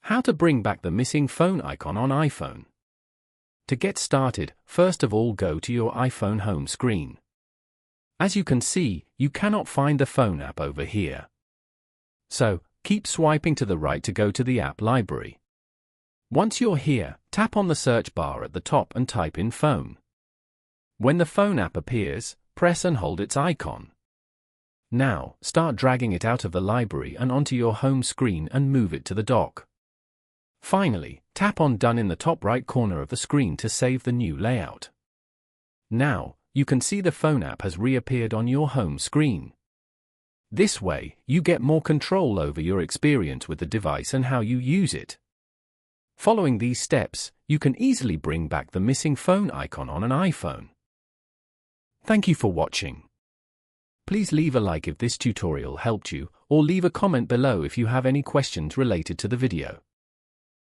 How to bring back the missing phone icon on iPhone. To get started, first of all go to your iPhone home screen. As you can see, you cannot find the phone app over here. So, keep swiping to the right to go to the app library. Once you're here, tap on the search bar at the top and type in phone. When the phone app appears, press and hold its icon. Now, start dragging it out of the library and onto your home screen and move it to the dock. Finally, tap on Done in the top right corner of the screen to save the new layout. Now, you can see the phone app has reappeared on your home screen. This way, you get more control over your experience with the device and how you use it. Following these steps, you can easily bring back the missing phone icon on an iPhone. Thank you for watching. Please leave a like if this tutorial helped you, or leave a comment below if you have any questions related to the video.